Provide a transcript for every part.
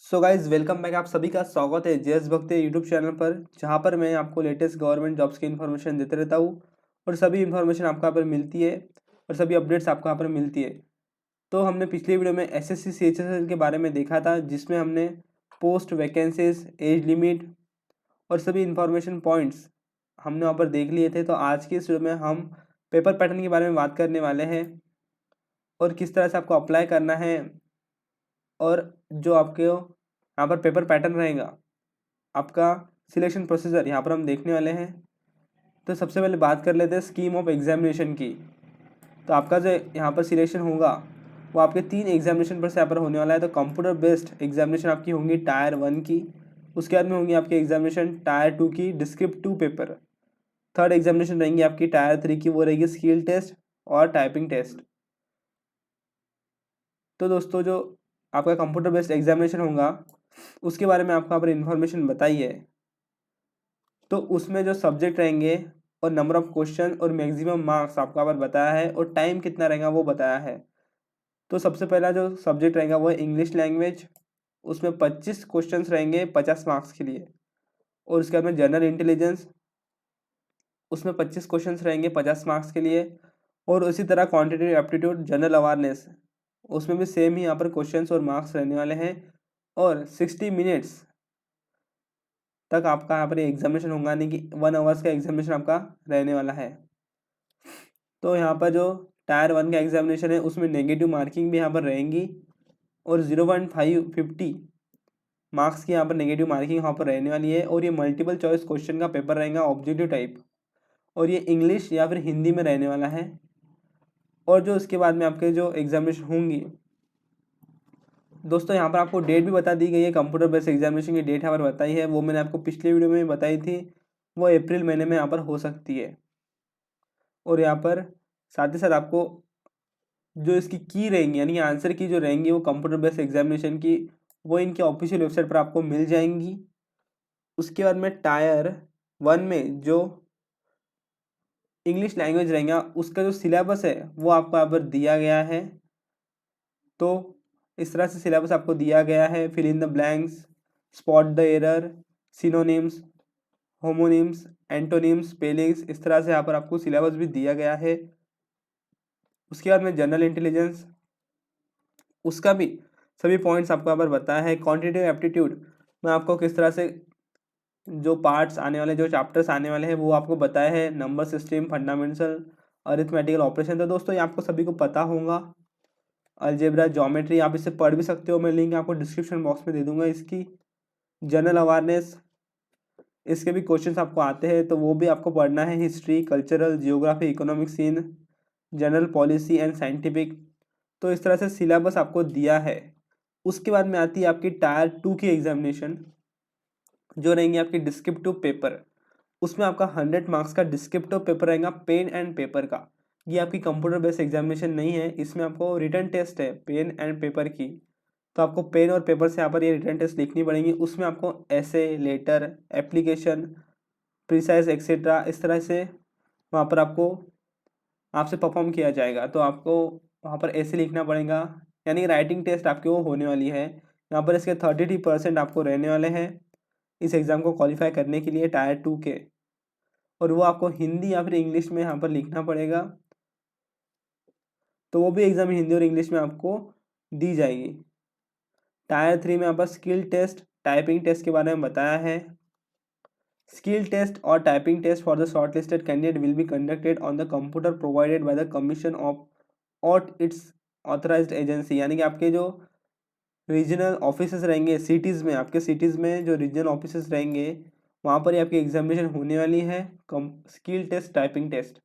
So guys welcome back. आप सभी का स्वागत है जेएस भक्ति यूट्यूब चैनल पर, जहां पर मैं आपको लेटेस्ट गवर्नमेंट जॉब्स की इन्फॉर्मेशन देते रहता हूं और सभी इन्फॉर्मेशन आपको यहाँ पर मिलती है और सभी अपडेट्स आपको यहाँ पर मिलती है। तो हमने पिछली वीडियो में एसएससी सीएचएसएल के बारे में देखा था, जिसमें हमने पोस्ट वैकेंसीज, एज लिमिट और सभी इन्फॉर्मेशन पॉइंट्स हमने वहाँ पर देख लिए थे। तो आज की इस वीडियो में हम पेपर पैटर्न के बारे में बात करने वाले हैं और किस तरह से आपको अप्लाई करना है और जो आपके यहाँ पर पेपर पैटर्न रहेगा, आपका सिलेक्शन प्रोसीजर यहाँ पर हम देखने वाले हैं। तो सबसे पहले बात कर लेते हैं स्कीम ऑफ एग्जामिनेशन की। तो आपका जो यहाँ पर सिलेक्शन होगा वो आपके 3 एग्जामिनेशन पर से यहाँ पर होने वाला है। तो कंप्यूटर बेस्ड एग्जामिनेशन आपकी होंगी टायर 1 की, उसके बाद में होंगी आपकी एग्जामिनेशन टायर 2 की डिस्क्रिप्टिव पेपर। थर्ड एग्जामिनेशन रहेंगी आपकी टायर 3 की, वो रहेगी स्किल टेस्ट और टाइपिंग टेस्ट। तो दोस्तों जो आपका कंप्यूटर बेस्ड एग्जामिनेशन होगा उसके बारे में आपको यहाँ पर इन्फॉर्मेशन बताई है। तो उसमें जो सब्जेक्ट रहेंगे और नंबर ऑफ क्वेश्चन और मैक्सिमम मार्क्स आपको यहाँ पर बताया है और टाइम कितना रहेगा वो बताया है। तो सबसे पहला जो सब्जेक्ट रहेगा वो है इंग्लिश लैंग्वेज। उसमें 25 क्वेश्चंस रहेंगे 50 मार्क्स के लिए। और उसके बाद में जनरल इंटेलिजेंस, उसमें 25 क्वेश्चंस रहेंगे 50 मार्क्स के लिए। और उसी तरह क्वांटिटेटिव एप्टीट्यूड, जनरल अवेयरनेस, उसमें भी सेम ही यहाँ पर क्वेश्चंस और मार्क्स रहने वाले हैं। और 60 मिनट्स तक आपका यहाँ पर एग्जामिनेशन होगा, यानी कि 1 आवर्स का एग्जामिनेशन आपका रहने वाला है। तो यहाँ पर जो टायर 1 का एग्जामिनेशन है उसमें नेगेटिव मार्किंग भी यहाँ पर रहेंगी और 0.550 मार्क्स की यहाँ पर नेगेटिव मार्किंग यहाँ पर रहने वाली है। और ये मल्टीपल चॉइस क्वेश्चन का पेपर रहेगा, ऑब्जेक्टिव टाइप, और ये इंग्लिश या फिर हिंदी में रहने वाला है। और जो उसके बाद में आपके जो एग्जामिनेशन होंगी दोस्तों, यहाँ पर आपको डेट भी बता दी गई है। कंप्यूटर बेस्ड एग्जामिनेशन की डेट यहाँ पर बताई है, वो मैंने आपको पिछले वीडियो में बताई थी। वो अप्रैल महीने में यहाँ पर हो सकती है। और यहाँ पर साथ ही साथ आपको जो इसकी की रहेंगी, यानी आंसर की जो रहेंगी वो कंप्यूटर बेस्ड एग्जामिनेशन की, वो इनके ऑफिशियल वेबसाइट पर आपको मिल जाएंगी। उसके बाद में टायर 1 में जो इंग्लिश लैंग्वेज रहेगा उसका जो सिलेबस है वो आपको यहाँ पर दिया गया है। तो इस तरह से सिलेबस आपको दिया गया है। Fill in the blanks, spot the error, synonyms, homonyms, antonyms, spellings, इस तरह से यहाँ पर आपको सिलेबस भी दिया गया है। उसके बाद में जनरल इंटेलिजेंस, उसका भी सभी पॉइंट्स आपको यहाँ पर बताया है। क्वांटिटेटिव एप्टीट्यूड में आपको किस तरह से जो पार्ट्स आने वाले, जो चैप्टर्स आने वाले हैं वो आपको बताया है। Number system, fundamental arithmetical operation, तो दोस्तों ये आपको सभी को पता होगा। अलजेब्रा, ज्योमेट्री, आप इसे पढ़ भी सकते हो, मैं लिंक आपको डिस्क्रिप्शन बॉक्स में दे दूंगा इसकी। जनरल अवेयरनेस, इसके भी क्वेश्चंस आपको आते हैं तो वो भी आपको पढ़ना है। History, cultural, geography, economic scene, general policy and scientific. तो इस तरह से सिलेबस आपको दिया है। उसके बाद में आती है आपकी टायर 2 की एग्जामिनेशन, जो रहेंगे आपकी डिस्क्रिप्टिव पेपर। उसमें आपका 100 मार्क्स का डिस्क्रिप्टिव पेपर रहेगा, पेन एंड पेपर का। ये आपकी कंप्यूटर बेस्ड एग्जामिनेशन नहीं है, इसमें आपको रिटन टेस्ट है पेन एंड पेपर की। तो आपको पेन और पेपर से यहाँ पर ये रिटन टेस्ट लिखनी पड़ेगी। उसमें आपको ऐसे, लेटर, एप्लीकेशन, प्रिसाइज एक्सेट्रा, इस तरह से वहाँ पर आपको आपसे परफॉर्म किया जाएगा। तो आपको वहाँ पर ऐसे लिखना पड़ेगा, यानी राइटिंग टेस्ट आपकी वो होने वाली है। यहाँ पर इसके 33% आपको रहने वाले हैं इस एग्ज़ाम को क्वालिफाई करने के लिए टायर 2 के। और वो आपको हिंदी या फिर इंग्लिश में यहाँ पर लिखना पड़ेगा। तो वो भी एग्ज़ाम हिंदी और इंग्लिश में आपको दी जाएगी। टायर 3 में यहाँ पर स्किल टेस्ट, टाइपिंग टेस्ट के बारे में बताया है। स्किल टेस्ट और typing test for the shortlisted candidate will be conducted on the computer provided by the commission of और इट्स ऑथराइज्ड एजेंसी, यानी कि आपके जो रीजनल ऑफिसेस रहेंगे सिटीज़ में, आपके सिटीज़ में जो रीजनल ऑफिसेस रहेंगे वहाँ पर ही आपकी एग्जामिनेशन होने वाली है। Skill test, typing test.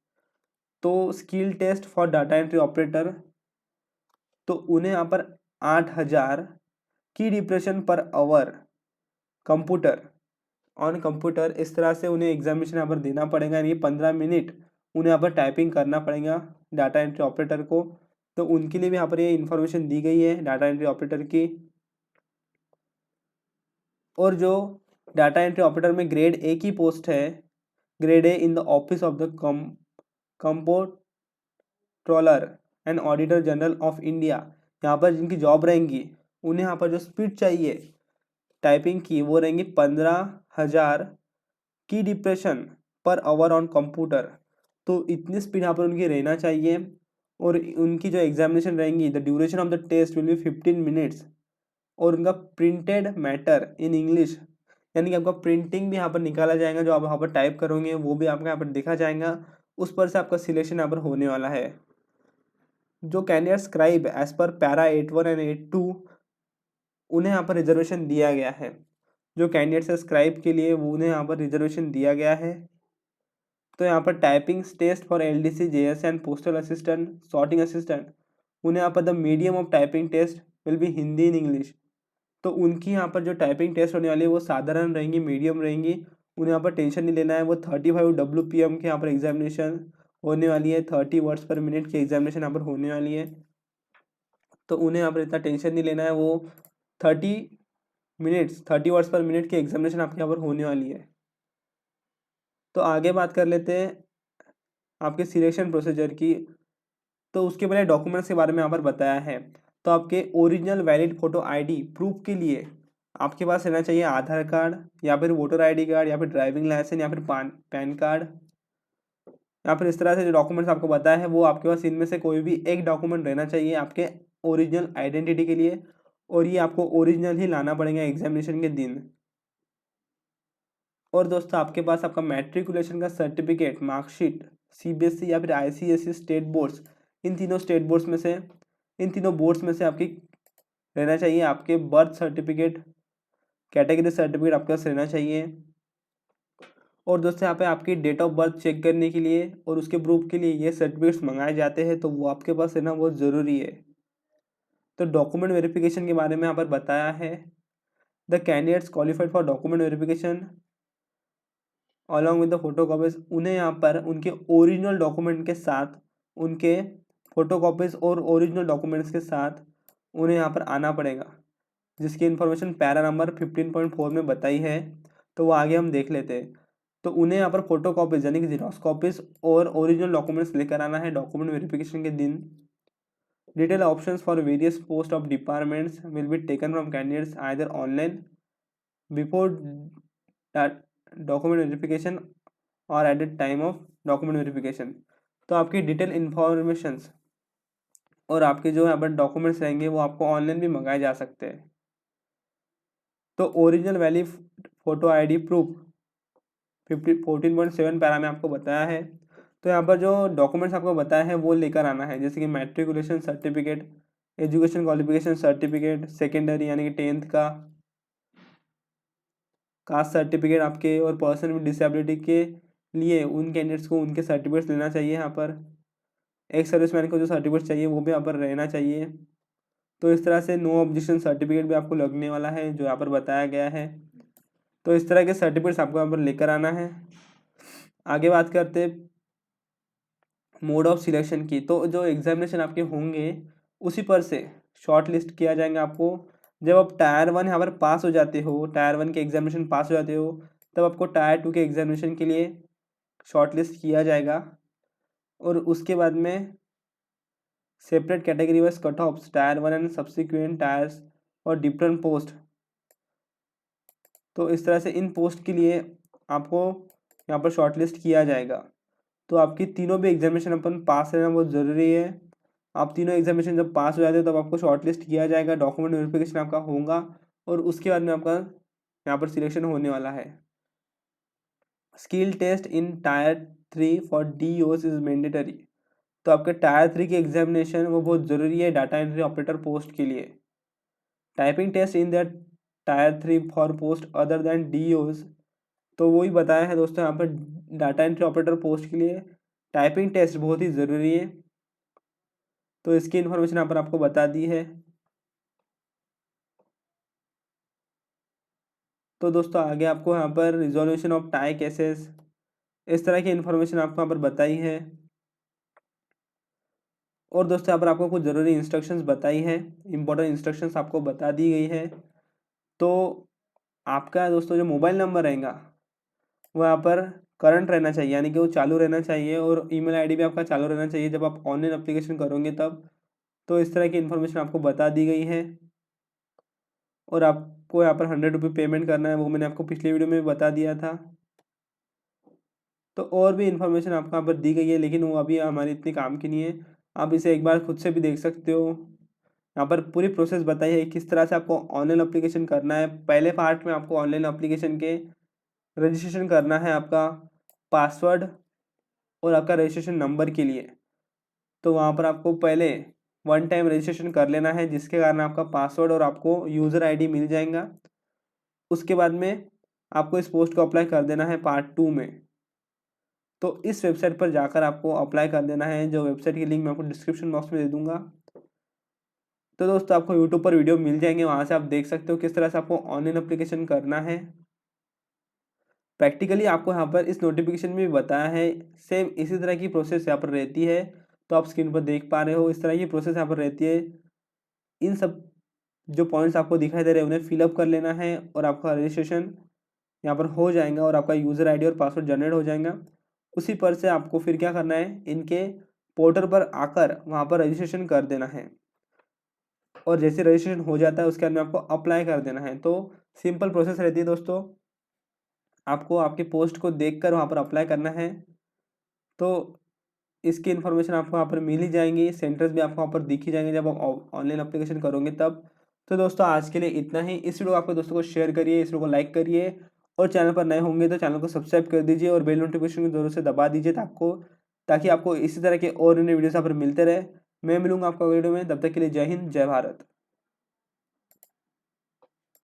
तो skill test for data entry operator, तो उन्हें यहाँ पर 8000 की depression per hour computer on computer, इस तरह से उन्हें एग्जामिनेशन यहाँ पर देना पड़ेगा। यानी 15 मिनट उन्हें यहाँ पर टाइपिंग करना पड़ेगा डाटा एंट्री ऑपरेटर को। तो उनके लिए भी यहाँ पर ये इन्फॉर्मेशन दी गई है डाटा एंट्री ऑपरेटर की। और जो डाटा एंट्री ऑपरेटर में ग्रेड ए की पोस्ट है, grade A in the office of the comptroller and auditor general of India, यहाँ पर जिनकी जॉब रहेंगी उन्हें यहाँ पर जो स्पीड चाहिए टाइपिंग की वो रहेंगी 15,000 की depression per hour on computer. तो इतनी स्पीड यहाँ पर उनकी रहना चाहिए। और उनकी जो एग्जामिनेशन रहेंगी, the duration of the test will be 15 minutes. और उनका प्रिंटेड मैटर इन इंग्लिश, यानी कि आपका प्रिंटिंग भी यहाँ पर निकाला जाएगा, जो आप यहाँ पर टाइप करोगे वो भी आपका यहाँ पर देखा जाएगा, उस पर से आपका सिलेक्शन यहाँ पर होने वाला है। जो candidate scribe as per para 8.1 and 8.2 उन्हें यहाँ पर रिजर्वेशन दिया गया है। जो कैंडिडेट्स है स्क्राइब के लिए वो उन्हें यहाँ पर रिजर्वेशन दिया गया है। तो यहाँ पर typing test for LDC, JS and postal assistant, sorting assistant, उन्हें यहाँ पर the medium of typing test will be Hindi in English. तो उनकी यहाँ पर जो टाइपिंग टेस्ट होने वाली है वो साधारण रहेंगी, मीडियम रहेंगी, उन्हें यहाँ पर टेंशन नहीं लेना है। वो 35 WPM के यहाँ पर एग्जामिनेशन होने वाली है, 30 वर्ड्स पर मिनट की एग्जामिनेशन यहाँ पर होने वाली है। तो उन्हें यहाँ पर इतना टेंशन नहीं लेना है। वो 30 वर्ड्स पर मिनट की एग्जामिनेशन आपके यहाँ पर होने वाली है। तो आगे बात कर लेते हैं आपके सिलेक्शन प्रोसीजर की। तो उसके पहले डॉक्यूमेंट्स के बारे में यहाँ पर बताया है। तो आपके original valid photo ID proof के लिए आपके पास रहना चाहिए आधार कार्ड, या फिर वोटर ID कार्ड, या फिर ड्राइविंग लाइसेंस, या फिर पैन कार्ड, या फिर इस तरह से जो डॉक्यूमेंट्स आपको बताया है वो आपके पास इनमें से कोई भी एक डॉक्यूमेंट रहना चाहिए आपके ओरिजिनल आइडेंटिटी के लिए। और ये आपको ओरिजिनल ही लाना पड़ेगा एग्जामिनेशन के दिन। और दोस्तों आपके पास आपका मैट्रिकुलेशन का सर्टिफिकेट, मार्कशीट, CBSE या फिर ICSE स्टेट बोर्ड्स, इन तीनों बोर्ड्स में से आपकी रहना चाहिए। आपके बर्थ सर्टिफिकेट, कैटेगरी सर्टिफिकेट आपके पास रहना चाहिए। और दोस्तों यहाँ पे आपकी डेट ऑफ बर्थ चेक करने के लिए और उसके प्रूफ के लिए ये सर्टिफिकेट्स मंगाए जाते हैं, तो वो आपके पास रहना बहुत ज़रूरी है। तो डॉक्यूमेंट वेरिफिकेशन के बारे में यहाँ पर बताया है। The candidates qualified for document verification along with the photo copies, उन्हें यहाँ पर उनके ओरिजिनल डॉक्यूमेंट के साथ, उनके फोटो कॉपीज और ओरिजिनल डॉक्यूमेंट्स के साथ उन्हें यहाँ पर आना पड़ेगा, जिसकी इन्फॉर्मेशन पैरा नंबर 15.4 में बताई है। तो वो आगे हम देख लेते हैं। तो उन्हें यहाँ पर फोटो कॉपीज यानी कि जेरॉक्स कॉपीज और ओरिजिनल डॉक्यूमेंट्स लेकर आना है डॉक्यूमेंट वेरिफिकेशन के दिन। Detail options for various post of departments will be taken from candidates either online before document verification और at the time of document verification. तो आपकी डिटेल इन्फॉर्मेशंस और आपके जो यहाँ पर डॉक्यूमेंट्स रहेंगे वो आपको ऑनलाइन भी मंगाए जा सकते हैं। तो original valid photo ID proof 14.7 para में आपको बताया है। तो यहाँ पर जो डॉक्यूमेंट्स आपको बताया है वो लेकर आना है, जैसे कि matriculation certificate, education qualification certificate secondary यानी कि 10th का, कास्ट सर्टिफिकेट आपके, और पर्सन विद डिसेबिलिटी के लिए उन कैंडिडेट्स को उनके सर्टिफिकेट्स लेना चाहिए। यहाँ पर एक सर्विसमैन को जो सर्टिफिकेट चाहिए वो भी यहाँ पर रहना चाहिए। तो इस तरह से नो ऑब्जेक्शन सर्टिफिकेट भी आपको लगने वाला है जो यहाँ पर बताया गया है। तो इस तरह के सर्टिफिकेट्स आपको यहाँ पर लेकर आना है। आगे बात करते मोड ऑफ सिलेक्शन की। तो जो एग्जामिनेशन आपके होंगे उसी पर से शॉर्ट लिस्ट किया जाएगा आपको। जब आप टायर 1 यहाँ पर पास हो जाते हो, टायर 1 के एग्जामिनेशन पास हो जाते हो, तब आपको टायर 2 के एग्जामिनेशन के लिए शॉर्ट लिस्ट किया जाएगा। और उसके बाद में separate category wise cut off tyre 1 and subsequent tyres और डिफरेंट पोस्ट। तो इस तरह से इन पोस्ट के लिए आपको यहाँ पर शॉर्ट लिस्ट किया जाएगा। तो आपकी तीनों भी एग्जामिनेशन अपन पास रहना बहुत ज़रूरी है। आप तीनों एग्जामिनेशन जब पास हो जाते हो तब आपको शॉर्ट लिस्ट किया जाएगा, डॉक्यूमेंट वेरिफिकेशन आपका होगा और उसके बाद में आपका यहाँ पर सिलेक्शन होने वाला है। Skill test in tier 3 for DOs is mandatory. तो आपके टायर 3 की एग्जामिनेशन वो बहुत ज़रूरी है डाटा एंट्री ऑपरेटर पोस्ट के लिए। Typing test in that tier 3 for post other than DOs, तो वही बताया है दोस्तों यहाँ पर डाटा एंट्री ऑपरेटर पोस्ट के लिए टाइपिंग टेस्ट बहुत ही ज़रूरी है। तो इसकी इन्फॉर्मेशन यहाँ पर आपको बता दी है। तो दोस्तों आगे आपको यहाँ पर रिजोल्यूशन ऑफ टाई केसेस, इस तरह की इन्फॉर्मेशन आपको यहाँ पर बताई है। और दोस्तों यहाँ पर आपको कुछ ज़रूरी इंस्ट्रक्शंस बताई है, इंपॉर्टेंट इंस्ट्रक्शंस आपको बता दी गई है। तो आपका दोस्तों जो मोबाइल नंबर रहेगा वो यहाँ पर करंट रहना चाहिए, यानी कि वो चालू रहना चाहिए, और ईमेल आईडी भी आपका चालू रहना चाहिए जब आप ऑनलाइन एप्लीकेशन करोगे तब। तो इस तरह की इन्फॉर्मेशन आपको बता दी गई है। और आपको यहाँ पर 100 रुपये पेमेंट करना है, वो मैंने आपको पिछले वीडियो में बता दिया था। तो और भी इन्फॉर्मेशन आपको यहाँ पर दी गई है, लेकिन वो अभी हमारे इतने काम की नहीं है। आप इसे एक बार खुद से भी देख सकते हो। यहाँ पर पूरी प्रोसेस बताई है किस तरह से आपको ऑनलाइन एप्लीकेशन करना है। पहले पार्ट में आपको ऑनलाइन एप्लीकेशन के रजिस्ट्रेशन करना है, आपका पासवर्ड और आपका रजिस्ट्रेशन नंबर के लिए। तो वहाँ पर आपको पहले वन टाइम रजिस्ट्रेशन कर लेना है, जिसके कारण आपका पासवर्ड और आपको यूज़र आईडी मिल जाएगा। उसके बाद में आपको इस पोस्ट को अप्लाई कर देना है पार्ट 2 में। तो इस वेबसाइट पर जाकर आपको अप्लाई कर देना है, जो वेबसाइट की लिंक मैं आपको डिस्क्रिप्शन बॉक्स में दे दूंगा। तो दोस्तों आपको यूट्यूब पर वीडियो मिल जाएंगे, वहाँ से आप देख सकते हो किस तरह से आपको ऑनलाइन एप्लीकेशन करना है। प्रैक्टिकली आपको यहाँ पर इस नोटिफिकेशन में भी बताया है, सेम इसी तरह की प्रोसेस यहाँ पर रहती है। तो आप स्क्रीन पर देख पा रहे हो, इस तरह की प्रोसेस यहाँ पर रहती है। इन सब जो पॉइंट्स आपको दिखाई दे रहे हैं उन्हें फिलअप कर लेना है और आपका रजिस्ट्रेशन यहाँ पर हो जाएगा और आपका यूज़र आईडी और पासवर्ड जनरेट हो जाएगा। उसी पर से आपको फिर क्या करना है, इनके पोर्टल पर आकर वहाँ पर रजिस्ट्रेशन कर देना है और जैसे रजिस्ट्रेशन हो जाता है उसके बाद में आपको अप्लाई कर देना है। तो सिंपल प्रोसेस रहती है दोस्तों, आपको आपके पोस्ट को देखकर वहाँ पर अप्लाई करना है। तो इसकी इन्फॉर्मेशन आपको वहाँ पर मिल ही जाएंगी, सेंटर्स भी आपको वहाँ पर दिख ही जाएंगे जब आप ऑनलाइन एप्लीकेशन करोगे तब। तो दोस्तों आज के लिए इतना ही। इस वीडियो को आपके दोस्तों को शेयर करिए, इस वीडियो को लाइक करिए और चैनल पर नए होंगे तो चैनल को सब्सक्राइब कर दीजिए और बेल नोटिफिकेशन को ज़रूर से दबा दीजिए ताकि आपको इसी तरह के और नए वीडियोस यहाँ पर मिलते रहे। मैं मिलूंगा आपको अगले वीडियो में, तब तक के लिए जय हिंद जय भारत।